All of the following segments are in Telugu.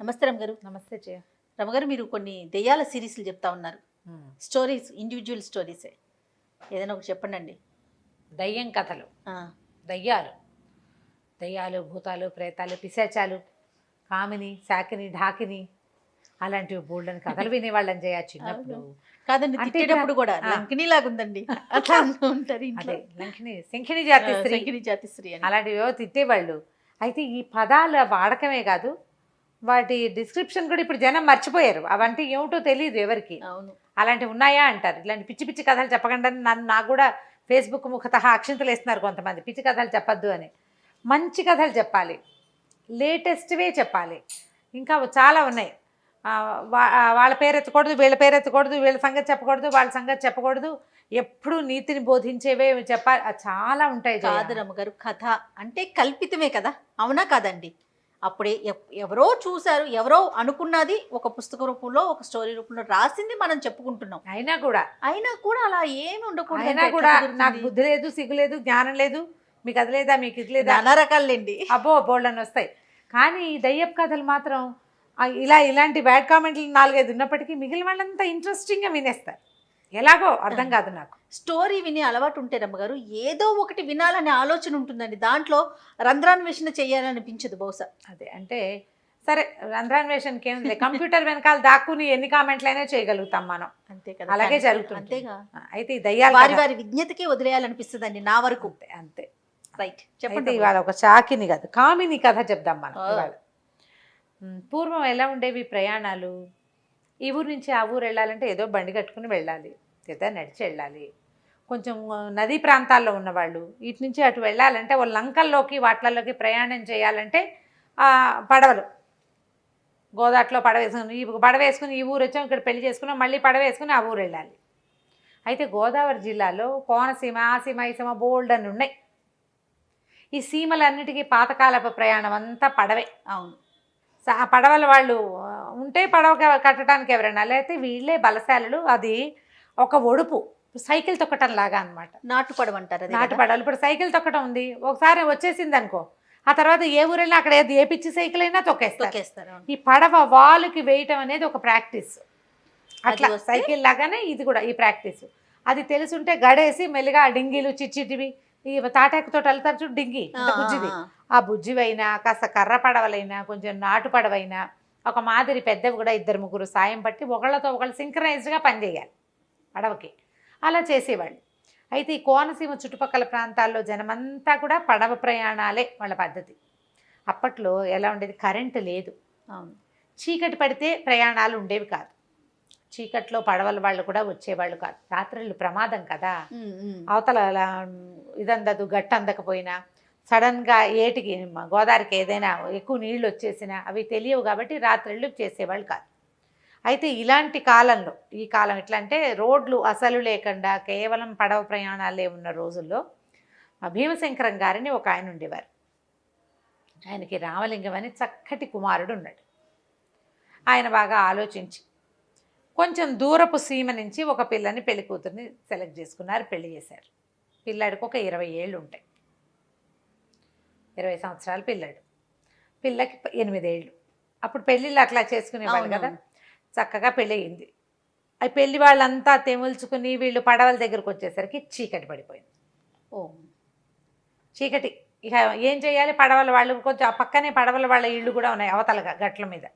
నమస్తే రమగారు. నమస్తే జయ. రమగారు, మీరు కొన్ని దెయ్యాల సిరీస్లు చెప్తా ఉన్నారు. స్టోరీస్, ఇండివిజువల్ స్టోరీసే. ఏదైనా ఒకటి చెప్పండి. దయ్యం కథలు, దయ్యాలు, దయ్యాలు, భూతాలు, ప్రేతాలు, పిశాచాలు, కామిని, శాకిని, ఢాకిని, అలాంటివి బోల్డని కథలు వినేవాళ్ళని జయ చిన్నప్పుడు. కాదండి, తిట్టేటప్పుడు కూడా లంకిని లాగుందండి అట్లా ఉంటారు ఇంట్లో. అదే లంకిని, శంఖిని జాతి స్త్రీ, శంఖిని జాతి స్త్రీ అలాంటివి తిట్టేవాళ్ళు. అయితే ఈ పదాల వాడకమే కాదు, వాటి డిస్క్రిప్షన్ కూడా ఇప్పుడు జనం మర్చిపోయారు. అవంటే ఏమిటో తెలియదు ఎవరికి. అవును, అలాంటివి ఉన్నాయా అంటారు. ఇలాంటి పిచ్చి పిచ్చి కథలు చెప్పకుండా నాకు కూడా ఫేస్బుక్ ముఖతః అక్షింతలు వేస్తున్నారు కొంతమంది, పిచ్చి కథలు చెప్పద్దు అని. మంచి కథలు చెప్పాలి, లేటెస్ట్వే చెప్పాలి. ఇంకా చాలా ఉన్నాయి. వాళ్ళ పేరు ఎత్తకూడదు, వీళ్ళ పేరు ఎత్తకూడదు, వీళ్ళ సంగతి చెప్పకూడదు, వాళ్ళ సంగతి చెప్పకూడదు, ఎప్పుడు నీతిని బోధించేవే చెప్పాలి. చాలా ఉంటాయి. కాదు రమ్మగారు, కథ అంటే కల్పితమే కదా, అవునా కాదండి? అప్పుడే ఎవరో చూశారు, ఎవరో అనుకున్నది ఒక పుస్తక రూపంలో, ఒక స్టోరీ రూపంలో రాసింది మనం చెప్పుకుంటున్నాం. అయినా కూడా అలా ఏమి ఉండకూడదు. అయినా కూడా నాకు బుద్ధి లేదు, సిగ్గు లేదు, జ్ఞానం లేదు, మీకు అది లేదా, మీకు ఇది లేదా, నానా రకాలండి. అబ్బో బోల్డని వస్తాయి. కానీ ఈ దయ్యపు కథలు మాత్రం ఇలాంటి బ్యాడ్ కామెంట్లు 4-5 ఉన్నప్పటికీ మిగిలిన వాళ్ళంతా ఇంట్రెస్టింగ్గా వినేస్తారు. ఎలాగో అర్థం కాదు నాకు. స్టోరీ వినే అలవాటు ఉంటే రమ్మగారు, ఏదో ఒకటి వినాలనే ఆలోచన ఉంటుందండి. దాంట్లో రంధ్రాన్వేషణ చేయాలనిపించదు బహుశా. అదే అంటే సరే, రంధ్రాన్వేషణకి ఏముంది, కంప్యూటర్ వెనకాల దాక్కుని ఎన్ని కామెంట్లు అయినా చేయగలుగుతాం మనం. అంతే కదా, అలాగే జరుగుతుంది. అంతేగా. అయితే ఈ దయ్యాలు వారి విజ్ఞతకే వదిలేయాలనిపిస్తుందండి నా వరకు. అంతే. రైట్, చెప్పండి. ఇవాళ ఒక చాకిని కాదు, కామిని కథ చెప్దాం మనం ఇవాళ. పూర్వం ఎలా ఉండేవి ప్రయాణాలు? ఈ ఊరు నుంచి ఆ ఊరు వెళ్ళాలంటే ఏదో బండి కట్టుకుని వెళ్ళాలి, లేదా నడిచి వెళ్ళాలి. కొంచెం నదీ ప్రాంతాల్లో ఉన్నవాళ్ళు ఇటు నుంచి అటు వెళ్ళాలంటే వాళ్ళ లంకల్లోకి వాట్లలోకి ప్రయాణం చేయాలంటే పడవలు, గోదాట్లో పడవేసుకుని ఈ ఊరు వచ్చాం, ఇక్కడ పెళ్లి చేసుకున్నాం, మళ్ళీ పడవేసుకుని ఆ ఊరు వెళ్ళాలి. అయితే గోదావరి జిల్లాలో కోనసీమ, ఆ సీమ, ఈ సీమ బోల్డ్ అని ఉన్నాయి. ఈ సీమలన్నిటికీ పాతకాలపు ప్రయాణం అంతా పడవే. అవును, ఆ పడవల వాళ్ళు ఉంటే పడవ కట్టడానికి ఎవరైనా, లేకపోతే వీళ్ళే బలశాలలు. అది ఒక ఒడుపు, సైకిల్ తొక్కటం లాగా అనమాట. నాటు పడవ అంటారు. నాటు పడవలు. ఇప్పుడు సైకిల్ తొక్కటం ఉంది, ఒకసారి వచ్చేసింది అనుకో, ఆ తర్వాత ఏ ఊరైనా అక్కడ ఏ పిచ్చి సైకిల్ అయినా తొక్కేస్తారు. ఈ పడవ వాలుకి వేయటం అనేది ఒక ప్రాక్టీస్. అట్లా సైకిల్ లాగానే ఇది కూడా ఈ ప్రాక్టీస్. అది తెలుసుంటే గడేసి మెల్లిగా ఆ డింగీలు చిచ్చిటివి, ఈ తాటాకుతో వెళ్తారు చూడు డింగి, బుజ్జిది, ఆ బుజ్జివైనా కాస్త కర్ర పడవలైనా కొంచెం నాటు పడవైనా ఒక మాదిరి పెద్దవి కూడా 2-3 సాయం పట్టి ఒకళ్ళతో ఒకళ్ళు సింక్రనైజ్డ్గా పనిచేయాలి పడవకి. అలా చేసేవాళ్ళు. అయితే ఈ కోనసీమ చుట్టుపక్కల ప్రాంతాల్లో జనమంతా కూడా పడవ ప్రయాణాలే వాళ్ళ పద్ధతి. అప్పట్లో ఎలా ఉండేది, కరెంటు లేదు. అవును, చీకటి పడితే ప్రయాణాలు ఉండేవి కాదు. చీకట్లో పడవల వాళ్ళు కూడా వచ్చేవాళ్ళు కాదు. రాత్రులు ప్రమాదం కదా, అవతల ఇదందదు, గట్టు అందకపోయినా సడన్గా ఏటికి గోదావరికి ఏదైనా ఎక్కువ నీళ్ళు వచ్చేసినా అవి తెలియవు కాబట్టి రాత్రిళ్ళు చేసేవాళ్ళు కాదు. అయితే ఇలాంటి కాలంలో, ఈ కాలం ఎట్లా అంటే రోడ్లు అసలు లేకుండా కేవలం పడవ ప్రయాణాలే ఉన్న రోజుల్లో భీమశంకరం గారిని ఒక ఆయన ఉండేవారు. ఆయనకి రామలింగం అని చక్కటి కుమారుడు ఉన్నాడు. ఆయన బాగా ఆలోచించి కొంచెం దూరపు సీమ నుంచి ఒక పిల్లని, పెళ్లి కూతుర్ని సెలెక్ట్ చేసుకున్నారు, పెళ్లి చేశారు. పిల్లాడికి ఒక 20 ఏళ్ళు ఉంటాయి, 20 సంవత్సరాలు పిల్లాడు. పిల్లకి 8 ఏళ్ళు. అప్పుడు పెళ్ళిళ్ళు అట్లా చేసుకునేవాళ్ళు కదా. చక్కగా పెళ్ళి అయింది. ఆ పెళ్లి వాళ్ళంతా తెముల్చుకుని వీళ్ళు పడవల దగ్గరకు వచ్చేసరికి చీకటి పడిపోయింది. చీకటి. ఇక ఏం చేయాలి, పడవల వాళ్ళు కొంచెం ఆ పక్కనే పడవల వాళ్ళ ఇళ్ళు కూడా ఉన్నాయి అవతలగా గట్ల మీద.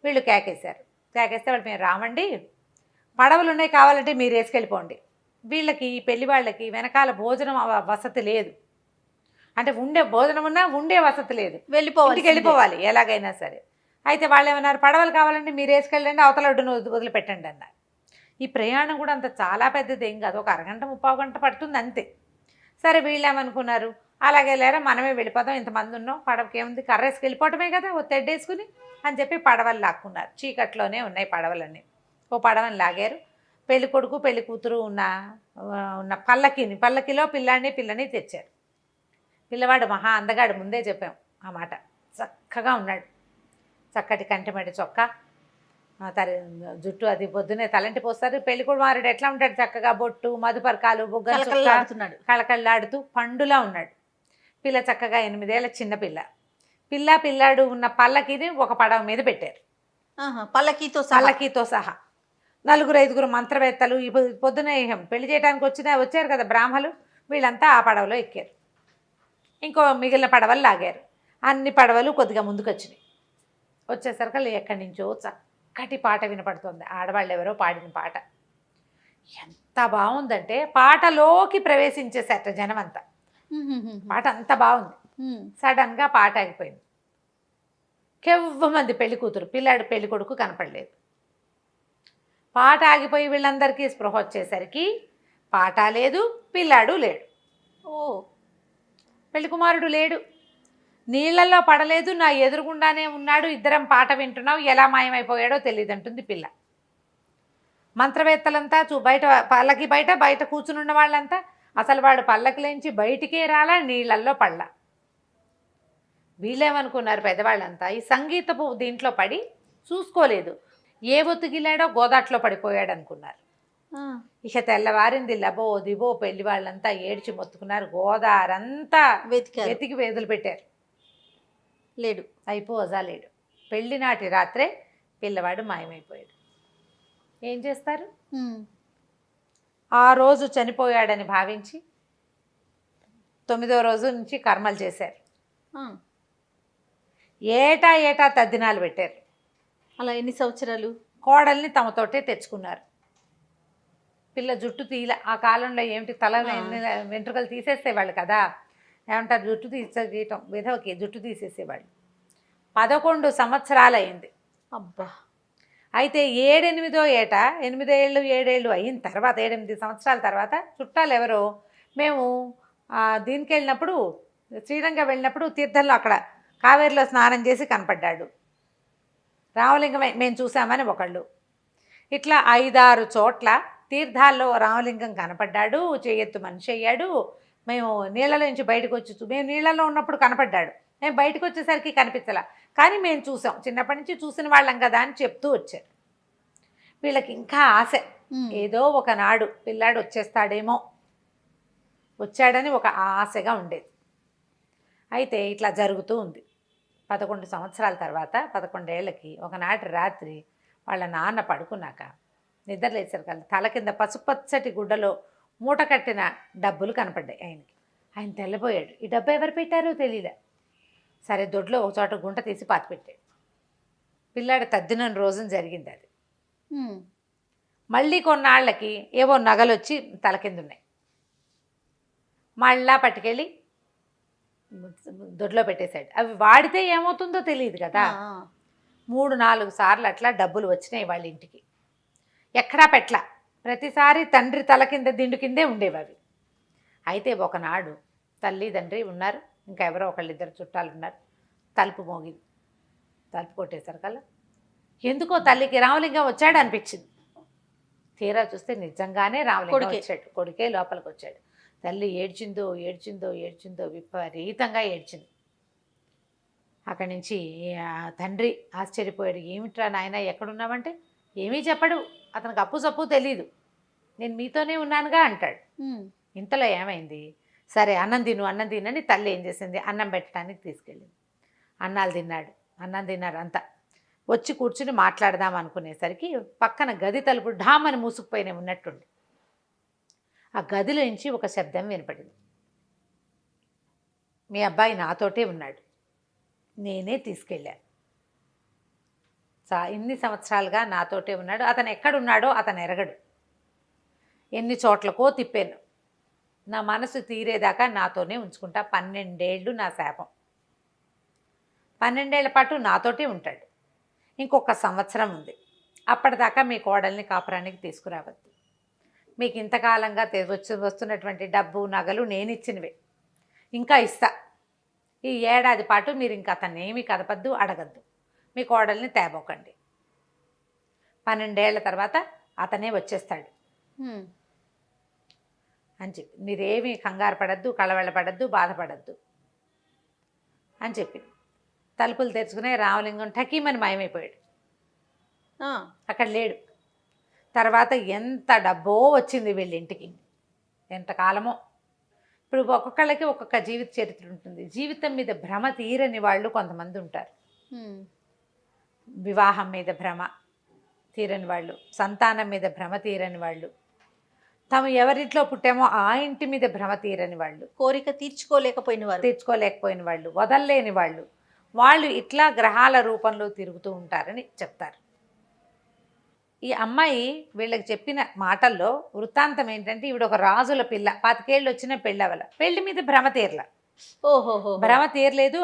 వీళ్ళు కేకేశారు. కేకేస్తే వాళ్ళు, మేము రామండి, పడవలు ఉన్నాయి, కావాలంటే మీరు వేసుకెళ్ళిపోండి. వీళ్ళకి పెళ్లి వాళ్ళకి వెనకాల భోజనం వసతి లేదు. అంటే ఉండే భోజనం ఉన్నా ఉండే వసతి లేదు, వెళ్ళిపోవాలి ఎలాగైనా సరే. అయితే వాళ్ళు ఏమన్నారు, పడవలు కావాలంటే మీరు వేసుకెళ్ళండి, అవతల ఒడ్డును వదిలిపెట్టండి అన్నారు. ఈ ప్రయాణం కూడా అంత చాలా పెద్దది ఏం కాదు, ఒక అరగంట 30 గంట పడుతుంది అంతే. సరే వీళ్ళు ఏమనుకున్నారు, అలాగే లేరా మనమే వెళ్ళిపోదాం, ఇంతమంది ఉన్నాం, పడవకి ఏముంది, కర్రేసుకు వెళ్ళిపోవటమే కదా, తెడ్డేసుకుని అని చెప్పి పడవలు లాక్కున్నారు. చీకట్లోనే ఉన్నాయి పడవలన్నీ. ఓ పడవని లాగారు. పెళ్లి కొడుకు పెళ్లి కూతురు ఉన్న పల్లకిలో పిల్లని తెచ్చారు. పిల్లవాడు మహా అందగాడు, ముందే చెప్పాం ఆ మాట. చక్కగా ఉన్నాడు, చక్కటి కంటిమడి చొక్కా, జుట్టు అది పొద్దునే తలంటి పోస్తారు. పెళ్లి కుమారుడు ఎట్లా ఉంటాడు, చక్కగా బొట్టు, మధుపరకాలు, బుగ్గలు కళకళలాడుతూ పండులా ఉన్నాడు. పిల్ల చక్కగా 8 ఏళ్ల చిన్నపిల్ల. పిల్లాడు ఉన్న పల్లకిని ఒక పడవ మీద పెట్టారు, ఆహా, పల్లకీతో పల్లకీతో సహా. 4-5 మంత్రవేత్తలు ఈ పొద్దున పెళ్లి చేయడానికి వచ్చారు కదా బ్రాహ్మలు, వీళ్ళంతా ఆ పడవలో ఎక్కారు. ఇంకో మిగిలిన పడవలు లాగారు. అన్ని పడవలు కొద్దిగా ముందుకు వచ్చినాయి. వచ్చేసరికి ఎక్కడి నుంచో చక్కటి పాట వినపడుతుంది, ఆడవాళ్ళు ఎవరో పాడిన పాట. ఎంత బాగుందంటే పాటలోకి ప్రవేశించేసేట జనం అంతా. పాట అంత బాగుంది. సడన్గా పాట ఆగిపోయింది. మంది పెళ్లి కూతురు, పిల్లాడు పెళ్లి కొడుకు కనపడలేదు. పాట ఆగిపోయి వీళ్ళందరికీ స్పృహ వచ్చేసరికి పాట లేదు, పిల్లాడు లేడు. ఓ, పెళ్లి కుమారుడు లేడు, నీళ్ళల్లో పడలేదు, నా ఎదురుగుండానే ఉన్నాడు, ఇద్దరం పాట వింటున్నావు, ఎలా మాయమైపోయాడో తెలియదు అంటుంది పిల్ల. మంత్రవేత్తలంతా బయట పల్లకి బయట కూర్చునున్న వాళ్ళంతా అసలు వాడు పల్లకిలోంచి బయటికే రాలా, నీళ్ళల్లో పడలా. వీళ్ళేమనుకున్నారు పెద్దవాళ్ళంతా, ఈ సంగీతపు దీంట్లో పడి చూసుకోలేదు, ఏ ఒత్తుగిలాడో గోదాట్లో పడిపోయాడు అనుకున్నారు. ఇక తెల్లవారింది, లబో దిబో పెళ్లి వాళ్ళంతా ఏడ్చి మొత్తుకున్నారు. గోదారంతా వెతికి వేదులు పెట్టారు, లేడు. అయిపోజా లేడు. పెళ్లి నాటి రాత్రే పిల్లవాడు మాయమైపోయాడు. ఏం చేస్తారు? ఆ రోజు చనిపోయాడని భావించి 9వ రోజు నుంచి కర్మలు చేశారు. ఏటా తద్దినాలు పెట్టారు. అలా ఎన్ని సంవత్సరాలు? కోడల్ని తమతోటే తెచ్చుకున్నారు. పిల్ల జుట్టు తీల, ఆ కాలంలో ఏమిటి తల వెంట్రుకలు తీసేసేవాళ్ళు కదా, ఏమంటారు, జుట్టు తీయటం, విధవకి జుట్టు తీసేసేవాళ్ళు. 11 సంవత్సరాలు అయింది. అబ్బా. అయితే 7-8వ ఏట, 7 ఏళ్ళు అయిన తర్వాత, 7-8 సంవత్సరాల తర్వాత చుట్టాలు ఎవరో, మేము దీనికి వెళ్ళినప్పుడు, శ్రీరంగం వెళ్ళినప్పుడు తీర్థంలో అక్కడ కావేరిలో స్నానం చేసి కనపడ్డాడు రామలింగం, మేము చూసామని ఒకళ్ళు. ఇట్లా 5-6 చోట్ల తీర్థాల్లో రామలింగం కనపడ్డాడు, చేయెత్తు మనిషి అయ్యాడు. మేము నీళ్ళలో నుంచి బయటకు వచ్చి, మేము నీళ్ళలో ఉన్నప్పుడు కనపడ్డాడు, మేము బయటకు వచ్చేసరికి కనిపించలా, కానీ మేము చూసాం, చిన్నప్పటి నుంచి చూసిన వాళ్ళం కదా అని చెప్తూ వచ్చారు. వీళ్ళకి ఇంకా ఆశ, ఏదో ఒకనాడు పిల్లాడు వచ్చేస్తాడేమో, వచ్చాడని ఒక ఆశగా ఉండేది. అయితే ఇట్లా జరుగుతూ ఉంది. 11 సంవత్సరాల తర్వాత 11 ఏళ్ళకి ఒకనాటి రాత్రి వాళ్ళ నాన్న పడుకున్నాక నిద్రలేసారు కదా, తల కింద పసుపచ్చటి గుడ్డలో మూట కట్టిన డబ్బులు కనపడ్డాయి ఆయనకి. ఆయన తెల్లబోయాడు, ఈ డబ్బు ఎవరు పెట్టారో తెలియలే. సరే దొడ్లో ఒక చోట గుంట తీసి పాతిపెట్టాడు. పిల్లాడు తద్దిన రోజున జరిగింది అది. మళ్ళీ కొన్నాళ్ళకి ఏవో నగలు వచ్చి తల కింద ఉన్నాయి. మళ్ళా పట్టుకెళ్ళి దొడ్లో పెట్టేశాడు. అవి వాడితే ఏమవుతుందో తెలియదు కదా. 3-4 సార్లు అట్లా డబ్బులు వచ్చినాయి వాళ్ళ ఇంటికి, ఎక్కడా పెట్ల. ప్రతిసారి తండ్రి తల కింద దిండు కిందే ఉండేవి అవి. అయితే ఒకనాడు తల్లి తండ్రి ఉన్నారు, ఇంకా ఎవరో ఒకళ్ళిద్దరు చుట్టాలు ఉన్నారు. తలుపు మోగింది, తలుపు కొట్టేశారు కల్లా. ఎందుకో తల్లికి రామలింగం వచ్చాడు అనిపించింది. తీరా చూస్తే నిజంగానే రామలింగం వచ్చాడు, కొడుకే లోపలికి వచ్చాడు. తల్లి ఏడ్చిందో విపరీతంగా ఏడ్చింది. అక్కడి నుంచి తండ్రి ఆశ్చర్యపోయాడు, ఏమిట్రా నాయన ఎక్కడున్నామంటే, ఏమీ చెప్పడు, అతనికి అప్పు సప్పు తెలీదు, నేను మీతోనే ఉన్నానుగా అంటాడు. ఇంతలో ఏమైంది, సరే అన్నం తినని తల్లి ఏం చేసింది, అన్నం పెట్టడానికి తీసుకెళ్ళింది. అన్నం తిన్నారు అంతా. వచ్చి కూర్చుని మాట్లాడదాం అనుకునేసరికి పక్కన గది తలుపు ఢామని మూసుకుపోయిన ఉన్నట్టుండి ఆ గదిలో నుంచి ఒక శబ్దం వినపడింది. మీ అబ్బాయి నాతోటే ఉన్నాడు, నేనే తీసుకెళ్ళాను. ఇన్ని సంవత్సరాలుగా నాతోటే ఉన్నాడు, అతను ఎక్కడున్నాడో అతను ఎరగడు, ఎన్ని చోట్లకో తిప్పాను, నా మనసు తీరేదాకా నాతోనే ఉంచుకుంటా. 12 ఏళ్ళు నా శాపం, 12 ఏళ్ల పాటు నాతోటే ఉంటాడు. ఇంకొక సంవత్సరం ఉంది, అప్పటిదాకా మీ కోడల్ని కాపురానికి తీసుకురావద్దు. మీకు ఇంతకాలంగా వస్తున్నటువంటి డబ్బు నగలు నేను ఇచ్చినవే, ఇంకా ఇస్తా. ఈ ఏడాది పాటు మీరు ఇంకా అతన్ని ఏమీ కదపద్దు, అడగద్దు, మీ కోడల్ని తేబోకండి. 12 ఏళ్ల తర్వాత అతనే వచ్చేస్తాడు అని చెప్పి, మీరేమీ కంగారు పడద్దు, కళవళ్ళపడద్దు, బాధపడద్దు అని చెప్పి తలుపులు తెరుచుకునే రామలింగం ఠకీమని మాయమైపోయాడు. అక్కడ లేడు. తర్వాత ఎంత డబ్బో వచ్చింది వీళ్ళింటికి, ఎంతకాలమో. ఇప్పుడు ఒక్కొక్కళ్ళకి ఒక్కొక్క జీవిత చరిత్ర ఉంటుంది. జీవితం మీద భ్రమ తీరని వాళ్ళు కొంతమంది ఉంటారు. వివాహం మీద భ్రమ తీరని వాళ్ళు, సంతానం మీద భ్రమ తీరని వాళ్ళు, తాము ఎవరింట్లో పుట్టామో ఆ ఇంటి మీద భ్రమ తీరని వాళ్ళు, కోరిక తీర్చుకోలేకపోయిన వారు. తెచ్చుకోలేకపోయిన వాళ్ళు, వదల్లేని వాళ్ళు, వాళ్ళు ఇట్లా గ్రహాల రూపంలో తిరుగుతూ ఉంటారని చెప్తారు. ఈ అమ్మాయి వీళ్ళకి చెప్పిన మాటల్లో వృత్తాంతం ఏంటంటే, ఈవిడ ఒక రాజుల పిల్ల, 25 ఏళ్ళు వచ్చిన పెళ్ళవల, పెళ్లి మీద భ్రమ తీరల. ఓహోహో. భ్రమ తీరలేదు.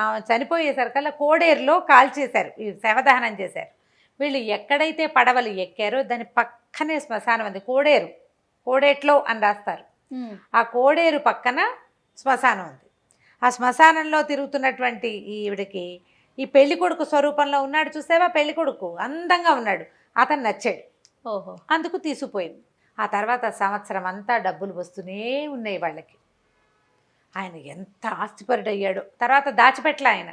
ఆ చనిపోయేసరికల్లా కోడేరులో కాల్చేశారు, ఈ శవదహనం చేశారు. వీళ్ళు ఎక్కడైతే పడవలు ఎక్కారో దాని పక్కనే శ్మశానం ఉంది. కోడేట్లో అని రాస్తారు. ఆ కోడేరు పక్కన శ్మశానం ఉంది. ఆ శ్మశానంలో తిరుగుతున్నటువంటి ఈవిడికి ఈ పెళ్లి కొడుకు స్వరూపంలో ఉన్నాడు, చూసావా? పెళ్లి కొడుకు అందంగా ఉన్నాడు, అతను నచ్చాడు. ఓహో. అందుకు తీసుకుపోయింది. ఆ తర్వాత సంవత్సరం అంతా డబ్బులు వస్తూనే ఉన్నాయి వాళ్ళకి. ఆయన ఎంత ఆస్తిపరుడయ్యాడో. తర్వాత దాచిపెట్టలే ఆయన.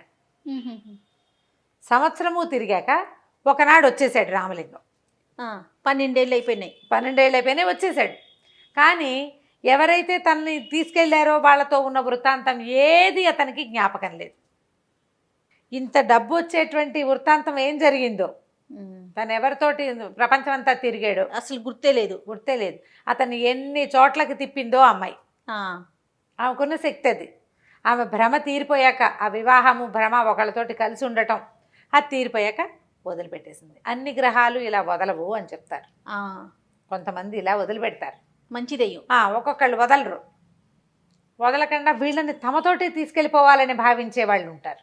సంవత్సరము తిరిగాక ఒకనాడు వచ్చేసాడు రామలింగం. 12 ఏళ్ళు అయిపోయినాయి. 12 ఏళ్ళు అయిపోయినాయి, వచ్చేసాడు. కానీ ఎవరైతే తనని తీసుకెళ్లారో వాళ్ళతో ఉన్న వృత్తాంతం ఏది అతనికి జ్ఞాపకం లేదు. ఇంత డబ్బు వచ్చేటువంటి వృత్తాంతం ఏం జరిగిందో, తను ఎవరితోటి ప్రపంచం అంతా తిరిగాడో అసలు గుర్తే లేదు. అతన్ని ఎన్ని చోట్లకి తిప్పిందో అమ్మాయి. ఆమెకున్న శక్తి అది. ఆమె భ్రమ తీరిపోయాక, ఆ వివాహము భ్రమ ఒకళ్ళతోటి కలిసి ఉండటం అది తీరిపోయాక వదిలిపెట్టేసింది. అన్ని గ్రహాలు ఇలా వదలవు అని చెప్తారు. కొంతమంది ఇలా వదిలిపెడతారు. మంచిదయ్యం. ఒక్కొక్కళ్ళు వదలరు. వదలకుండా వీళ్ళని తమతోటి తీసుకెళ్ళిపోవాలని భావించే వాళ్ళు ఉంటారు.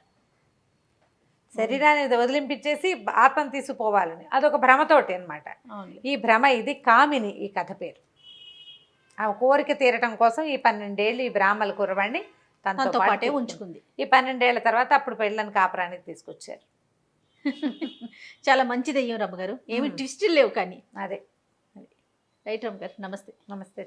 శరీరాన్ని వదిలింపించేసి ఆత్మను తీసుకుపోవాలని, అదొక భ్రమతోటి అనమాట. ఈ భ్రమ, ఇది కామిని ఈ కథ పేరు. ఆ కోరిక తీరటం కోసం ఈ 12 ఏళ్ళు ఈ బ్రాహ్మణ కుర్రవాడిని తనతో పాటే ఉంచుకుంది. ఈ 12 ఏళ్ల తర్వాత అప్పుడు పెళ్ళని కాపురానికి తీసుకొచ్చారు. చాలా మంచిదయ్యం రమ్మగారు. ఏమి ట్విస్టులు లేవు కానీ. అదే రైట్ రమ్మగారు. నమస్తే. నమస్తే.